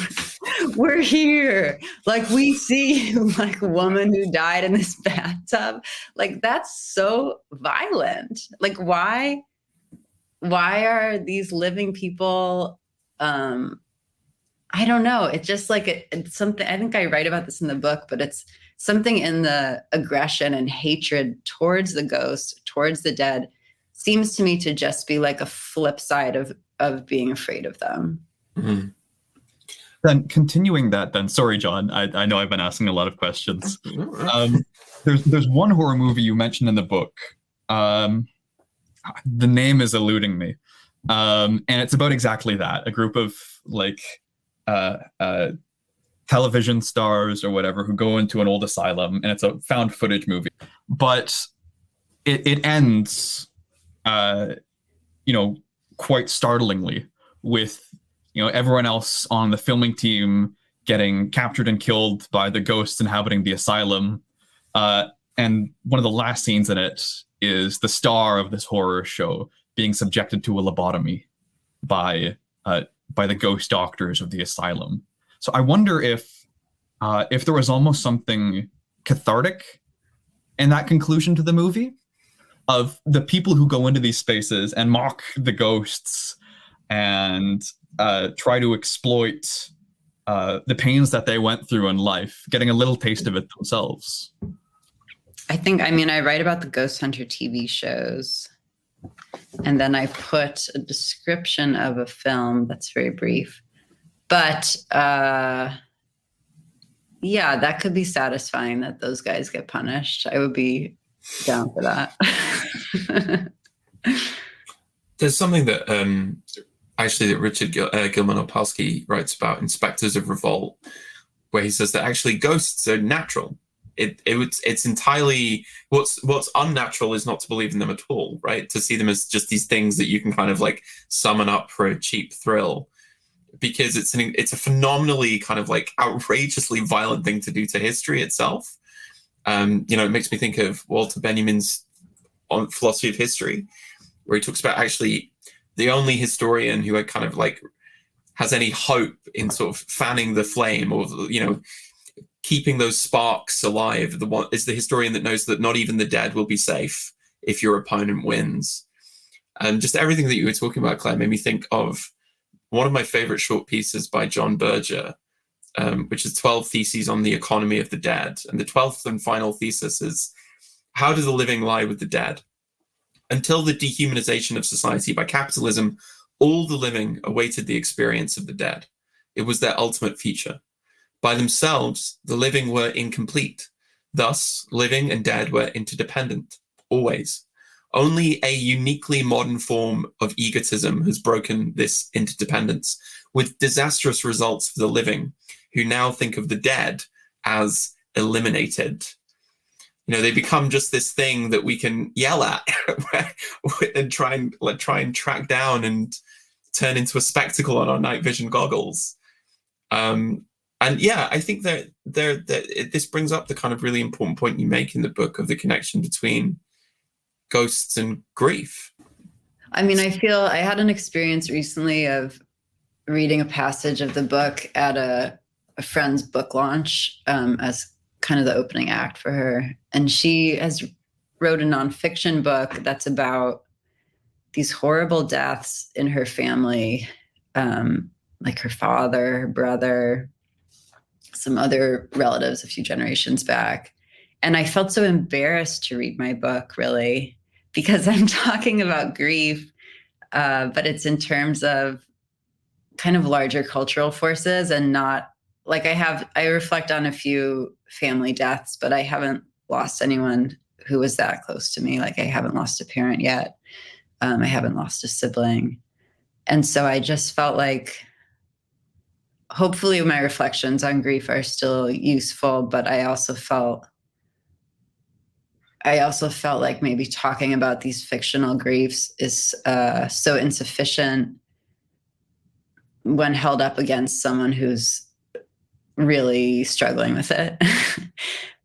we're here. Like, we see you, like a woman who died in this bathtub. Like, that's so violent. Like, why are these living people, I don't know. It's just like it's something, I think I write about this in the book, but it's something in the aggression and hatred towards the ghost, towards the dead, seems to me to just be like a flip side of being afraid of them. Mm-hmm. Then continuing that, sorry, John, I know I've been asking a lot of questions. There's one horror movie you mentioned in the book. The name is eluding me. And it's about exactly that. A group of like television stars or whatever who go into an old asylum, and it's a found footage movie. But it ends quite startlingly with everyone else on the filming team getting captured and killed by the ghosts inhabiting the asylum. And one of the last scenes in it is the star of this horror show being subjected to a lobotomy by the ghost doctors of the asylum. So I wonder if there was almost something cathartic in that conclusion to the movie, of the people who go into these spaces and mock the ghosts and try to exploit the pains that they went through in life, getting a little taste of it themselves. I write about the Ghost Hunter TV shows, and then I put a description of a film that's very brief. But yeah, that could be satisfying that those guys get punished. I would be down for that. There's something that that Richard Gilman-Opalski writes about in Spectres of Revolt, where he says that actually ghosts are natural. It's entirely what's unnatural is not to believe in them at all, right? To see them as just these things that you can kind of like summon up for a cheap thrill, because it's a phenomenally kind of like outrageously violent thing to do to history itself. It makes me think of Walter Benjamin's on philosophy of history, where he talks about actually the only historian who had kind of like has any hope in sort of fanning the flame or, keeping those sparks alive. The one is the historian that knows that not even the dead will be safe if your opponent wins. And just everything that you were talking about, Claire, made me think of one of my favorite short pieces by John Berger, which is 12 Theses on the Economy of the Dead. And the 12th and final thesis is, how do the living lie with the dead? Until the dehumanization of society by capitalism, all the living awaited the experience of the dead. It was their ultimate feature. By themselves, the living were incomplete. Thus, living and dead were interdependent, always. Only a uniquely modern form of egotism has broken this interdependence, with disastrous results for the living, who now think of the dead as eliminated. They become just this thing that we can yell at and try and track down and turn into a spectacle on our night vision goggles. And yeah, I think that this brings up the kind of really important point you make in the book of the connection between ghosts and grief. I feel I had an experience recently of reading a passage of the book at a friend's book launch as kind of the opening act for her. And she has wrote a nonfiction book that's about these horrible deaths in her family, like her father, her brother, some other relatives a few generations back. And I felt so embarrassed to read my book, really, because I'm talking about grief, but it's in terms of kind of larger cultural forces and not like I reflect on a few family deaths, but I haven't lost anyone who was that close to me. Like I haven't lost a parent yet. I haven't lost a sibling. And so I just felt like hopefully my reflections on grief are still useful, but I also felt like maybe talking about these fictional griefs is so insufficient when held up against someone who's really struggling with it.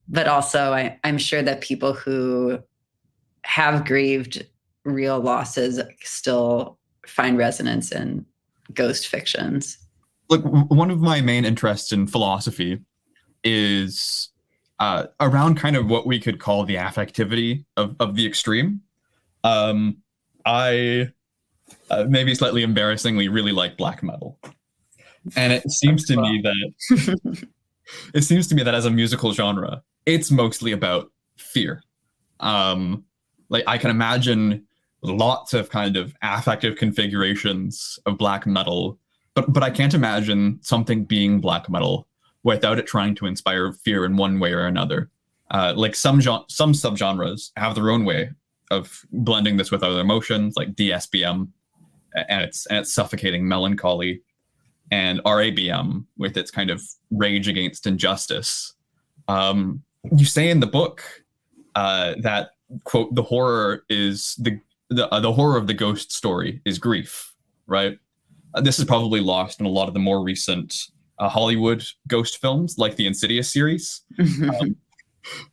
But also I'm sure that people who have grieved real losses still find resonance in ghost fictions. Look, one of my main interests in philosophy is around kind of what we could call the affectivity of the extreme. I maybe slightly embarrassingly really like black metal. And it seems to me that as a musical genre, it's mostly about fear. Like I can imagine lots of kind of affective configurations of black metal, but I can't imagine something being black metal without it trying to inspire fear in one way or another. Like some subgenres have their own way of blending this with other emotions, like DSBM and its suffocating melancholy, and RABM with its kind of rage against injustice. You say in the book that, quote, the horror is the horror of the ghost story is grief, right? This is probably lost in a lot of the more recent Hollywood ghost films, like the Insidious series.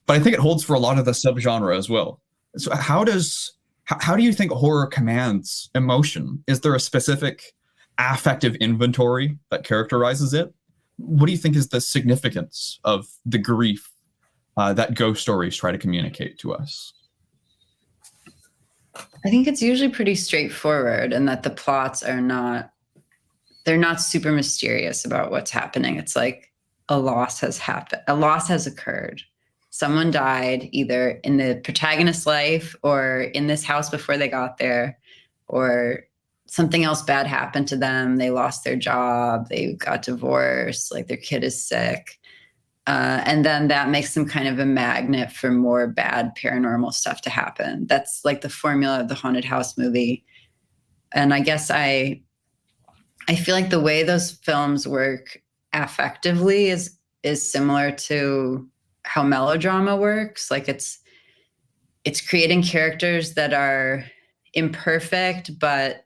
But I think it holds for a lot of the subgenre as well. So how do you think horror commands emotion? Is there a specific affective inventory that characterizes it? What do you think is the significance of the grief that ghost stories try to communicate to us? I think it's usually pretty straightforward, and that the plots are not, they're not super mysterious about what's happening. It's like a loss has happened, a loss has occurred. Someone died either in the protagonist's life or in this house before they got there, or something else bad happened to them. They lost their job, they got divorced, like their kid is sick. And then that makes them kind of a magnet for more bad paranormal stuff to happen. That's like the formula of the haunted house movie. And I guess I feel like the way those films work affectively is similar to how melodrama works. Like it's creating characters that are imperfect but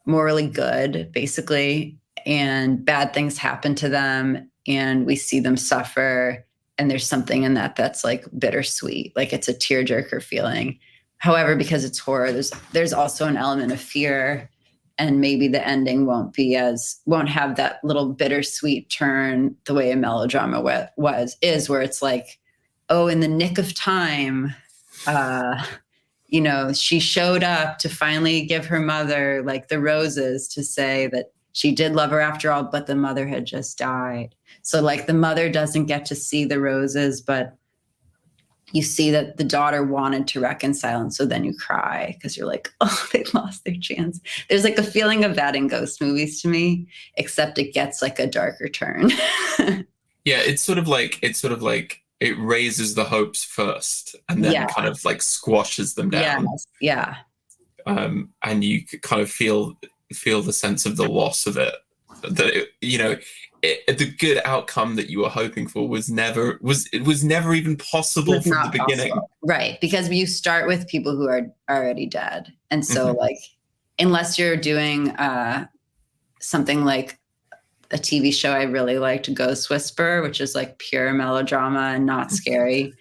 morally good, basically, and bad things happen to them, and we see them suffer, and there's something in that that's like bittersweet, like it's a tearjerker feeling. However, because it's horror, there's also an element of fear, and maybe the ending won't have that little bittersweet turn the way a melodrama is, where it's like, oh, in the nick of time, she showed up to finally give her mother like the roses to say that she did love her after all, but the mother had just died. So like the mother doesn't get to see the roses, but you see that the daughter wanted to reconcile. And so then you cry because you're like, oh, they lost their chance. There's like a feeling of that in ghost movies to me, except it gets like a darker turn. Yeah, it's sort of like it raises the hopes first and then kind of like squashes them down. Yes. Yeah. And you kind of feel the sense of the loss of it, that the good outcome that you were hoping for was never even possible from the beginning. Right, because you start with people who are already dead, and so like unless you're doing something like a TV show I really liked, Ghost Whisperer, which is like pure melodrama and not scary,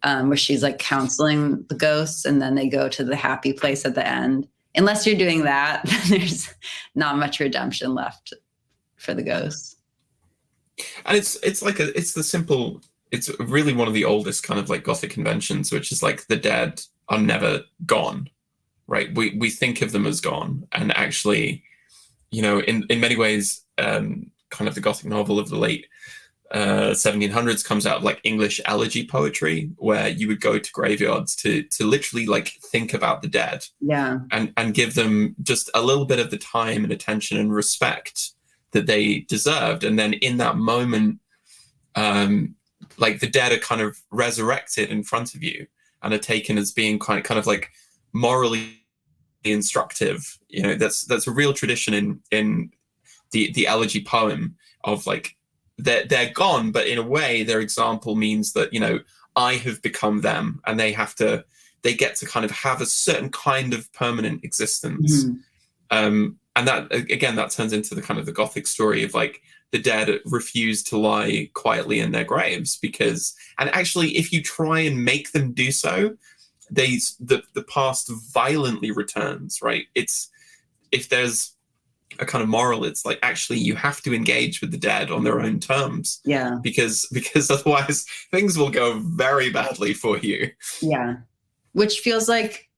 where she's like counseling the ghosts and then they go to the happy place at the end. Unless you're doing that, then there's not much redemption left for the ghosts. And it's really one of the oldest kind of like Gothic conventions, which is like the dead are never gone, right? We think of them as gone, and actually, in many ways, kind of the Gothic novel of the late 1700s comes out of like English elegy poetry, where you would go to graveyards to literally like think about the dead, and give them just a little bit of the time and attention and respect that they deserved. And then in that moment, like the dead are kind of resurrected in front of you and are taken as being kind of like morally instructive. That's a real tradition in the elegy poem of like they're gone, but in a way their example means that I have become them, and they get to kind of have a certain kind of permanent existence. And that, again, that turns into the kind of the Gothic story of like the dead refuse to lie quietly in their graves and actually, if you try and make them do so, the past violently returns, right? If there's a kind of moral, it's like actually you have to engage with the dead on their own terms. Yeah. Because otherwise things will go very badly for you. Yeah. Which feels like,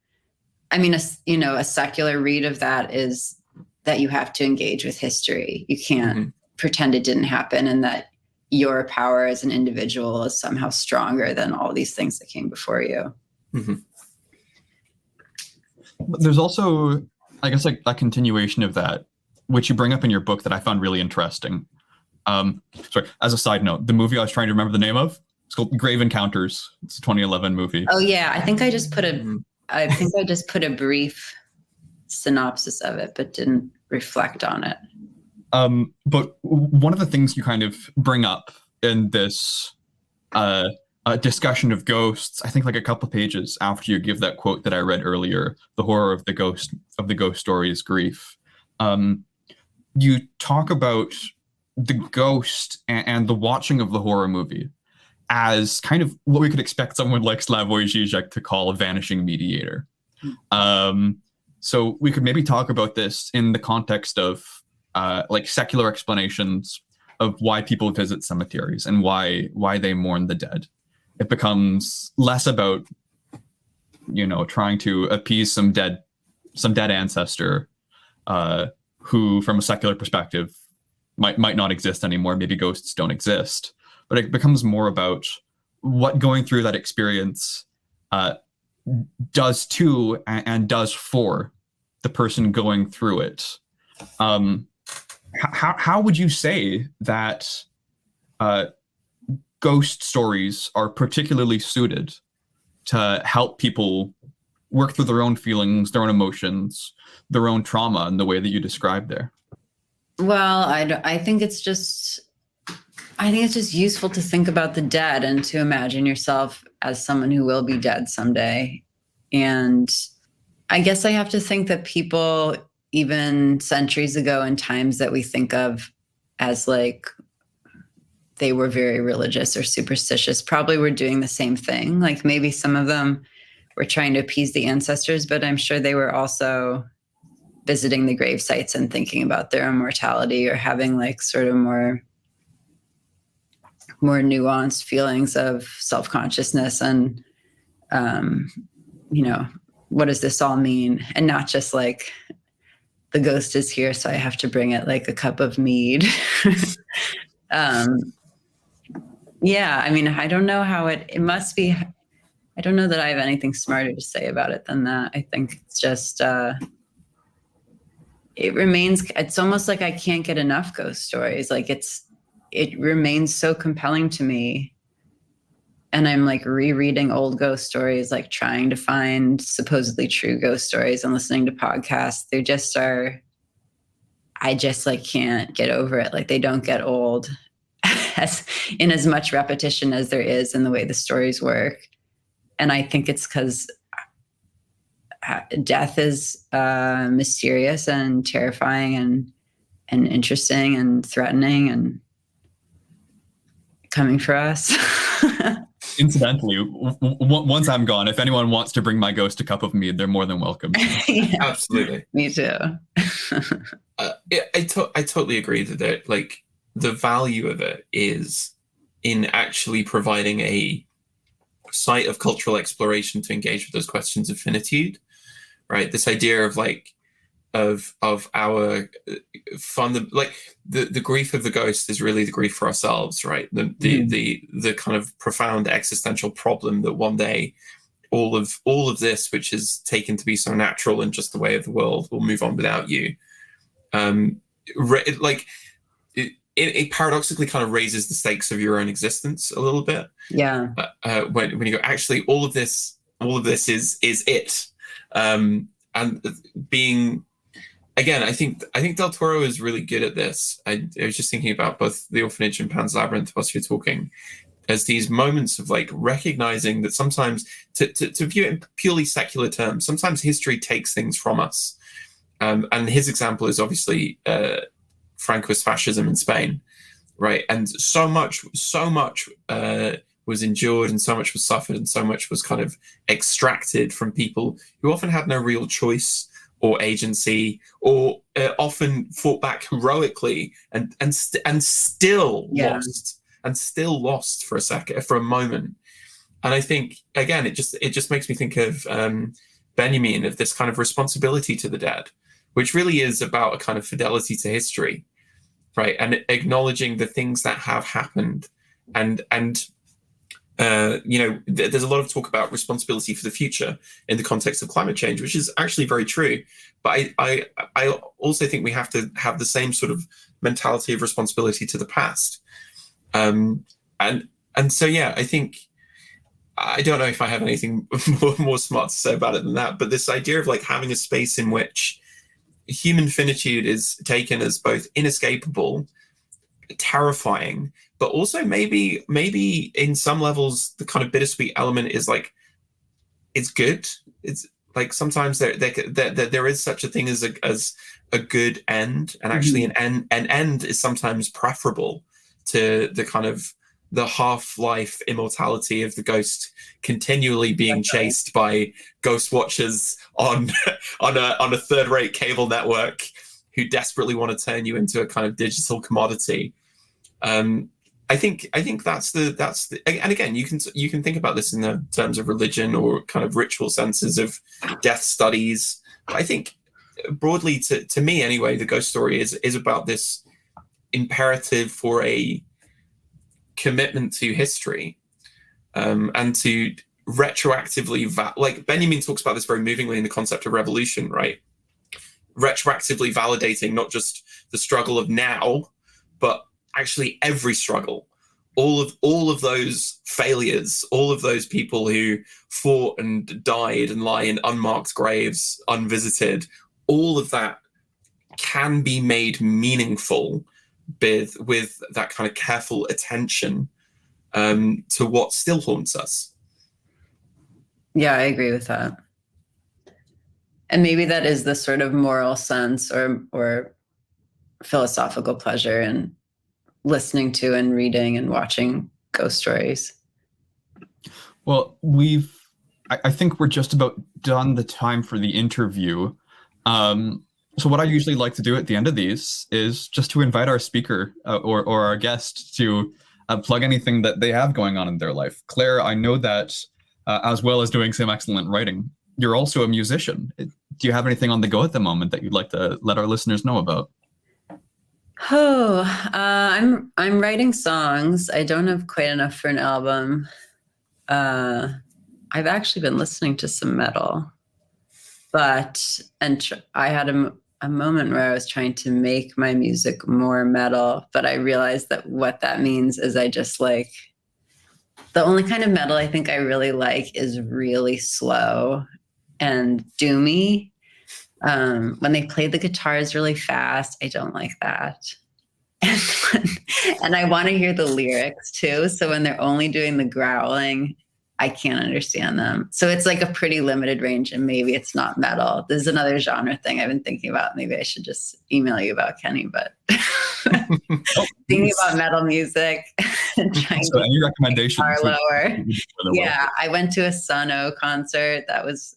I mean, a secular read of that is that you have to engage with history. You can't pretend it didn't happen, and that your power as an individual is somehow stronger than all these things that came before you. There's also, I guess, like a continuation of that, which you bring up in your book that I found really interesting. Sorry, as a side note, the movie I was trying to remember the name of, it's called Grave Encounters. It's a 2011 movie. Oh yeah, I think I just put a brief synopsis of it, but didn't reflect on it. But one of the things you kind of bring up in this discussion of ghosts, I think like a couple of pages after you give that quote that I read earlier, the horror of the ghost story is grief. You talk about the ghost and the watching of the horror movie as kind of what we could expect someone like Slavoj Žižek to call a vanishing mediator. So we could maybe talk about this in the context of like secular explanations of why people visit cemeteries and why they mourn the dead. It becomes less about trying to appease some dead ancestor, who, from a secular perspective, might not exist anymore. Maybe ghosts don't exist, but it becomes more about what going through that experience does to and does for the person going through it. How would you say that ghost stories are particularly suited to help people work through their own feelings, their own emotions, their own trauma in the way that you described there? Well, I think it's just useful to think about the dead and to imagine yourself as someone who will be dead someday. And I guess I have to think that people, even centuries ago, in times that we think of as like they were very religious or superstitious, probably were doing the same thing. Like maybe some of them were trying to appease the ancestors, but I'm sure they were also visiting the grave sites and thinking about their own mortality, or having like sort of more nuanced feelings of self-consciousness and, what does this all mean? And not just like the ghost is here, so I have to bring it like a cup of mead. Yeah, I mean, I don't know how it must be. I don't know that I have anything smarter to say about it than that. I think it's just, it's almost like I can't get enough ghost stories. Like it remains so compelling to me. And I'm like rereading old ghost stories, like trying to find supposedly true ghost stories and listening to podcasts. They just are, I just like can't get over it. Like they don't get old in as much repetition as there is in the way the stories work. And I think it's because death is mysterious and terrifying and interesting and threatening and coming for us. Incidentally, once I'm gone, if anyone wants to bring my ghost a cup of mead, they're more than welcome. Yeah, Absolutely. me too. I totally agree that like the value of it is in actually providing a site of cultural exploration to engage with those questions of finitude, right? This idea of like of our the grief of the ghost is really the grief for ourselves, right? The kind of profound existential problem that one day all of this, which is taken to be so natural and just the way of the world, will move on without you. It paradoxically kind of raises the stakes of your own existence a little bit. Yeah. When you go, actually, all of this is it. And being, again, I think Del Toro is really good at this. I was just thinking about both The Orphanage and Pan's Labyrinth whilst you're talking, as these moments of like recognizing that sometimes, to view it in purely secular terms, sometimes history takes things from us. And his example is obviously Francoist fascism in Spain, right? And so much was endured, and so much was suffered, and so much was kind of extracted from people who often had no real choice or agency, or often fought back heroically and still lost for a moment. And I think, again, it just makes me think of Benjamin, of this kind of responsibility to the dead, which really is about a kind of fidelity to history, right? And acknowledging the things that have happened. And there's a lot of talk about responsibility for the future in the context of climate change, which is actually very true. But I also think we have to have the same sort of mentality of responsibility to the past. And so, yeah, I think, I don't know if I have anything more smart to say about it than that, but this idea of like having a space in which human finitude is taken as both inescapable, terrifying, but also maybe in some levels the kind of bittersweet element is like, it's good. It's like sometimes there is such a thing as a good end, and actually an end is sometimes preferable to the kind of the half-life immortality of the ghost continually being chased by ghost watchers on a third-rate cable network who desperately want to turn you into a kind of digital commodity. I think that's the and again, you can think about this in the terms of religion or kind of ritual senses of death studies. I think broadly, to me anyway, the ghost story is about this imperative for a commitment to history, and to retroactively like Benjamin talks about this very movingly in the concept of revolution, right? Retroactively validating not just the struggle of now, but actually every struggle, all of those failures, all of those people who fought and died and lie in unmarked graves, unvisited, all of that can be made meaningful with that kind of careful attention to what still haunts us. Yeah, I agree with that. And maybe that is the sort of moral sense or philosophical pleasure in listening to and reading and watching ghost stories. Well, I think we're just about done the time for the interview. So what I usually like to do at the end of these is just to invite our speaker or our guest to plug anything that they have going on in their life. Claire, I know that as well as doing some excellent writing, you're also a musician. Do you have anything on the go at the moment that you'd like to let our listeners know about? I'm writing songs. I don't have quite enough for an album. I've actually been listening to some metal, I had a moment where I was trying to make my music more metal, but I realized that what that means is I just like, the only kind of metal I think I really like is really slow and doomy. When they play the guitars really fast, I don't like that. And I want to hear the lyrics too. So when they're only doing the growling, I can't understand them. So it's like a pretty limited range, and maybe it's not metal. This is another genre thing I've been thinking about. Maybe I should just email you about, Kenny, but thinking about metal music and trying so any recommendations are lower. Yeah, I went to a Sun-O concert that was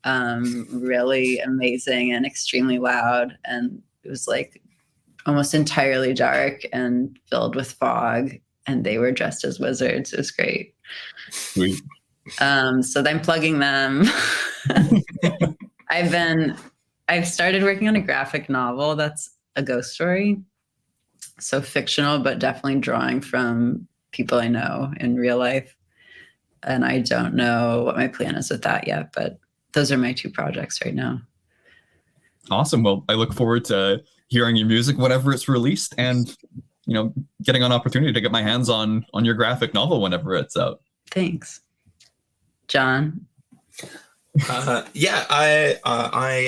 really amazing and extremely loud, and it was like almost entirely dark and filled with fog, and they were dressed as wizards. It was great. Sweet. So I'm plugging them. I've started working on a graphic novel that's a ghost story. So fictional, but definitely drawing from people I know in real life. And I don't know what my plan is with that yet, but those are my two projects right now. Awesome. Well, I look forward to hearing your music whenever it's released, and getting an opportunity to get my hands on your graphic novel whenever it's out. Thanks. John? I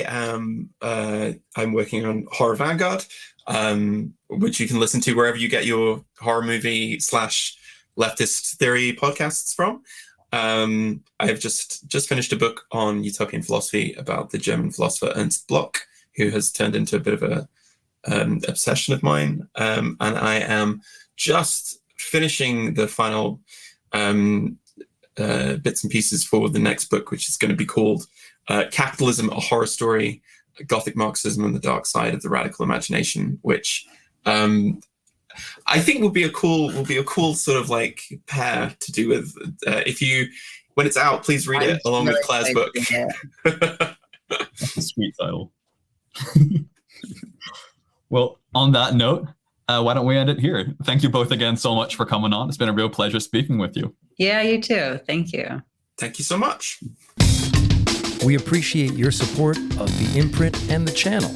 am I'm working on Horror Vanguard, which you can listen to wherever you get your horror movie / leftist theory podcasts from. I've just finished a book on utopian philosophy about the German philosopher Ernst Bloch, who has turned into a bit of a obsession of mine, and I am just finishing the final bits and pieces for the next book, which is going to be called Capitalism, a Horror Story, Gothic Marxism and the Dark Side of the Radical Imagination, which I think will be a cool sort of like pair to do with. When it's out, please read it along with Claire's book. That's a sweet title. Well, on that note, why don't we end it here? Thank you both again so much for coming on. It's been a real pleasure speaking with you. Yeah, you too. Thank you. Thank you so much. We appreciate your support of the imprint and the channel.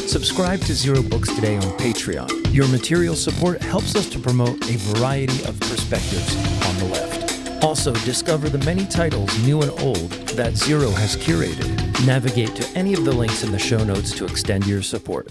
Subscribe to Zero Books Today on Patreon. Your material support helps us to promote a variety of perspectives on the left. Also, discover the many titles, new and old, that Zero has curated. Navigate to any of the links in the show notes to extend your support.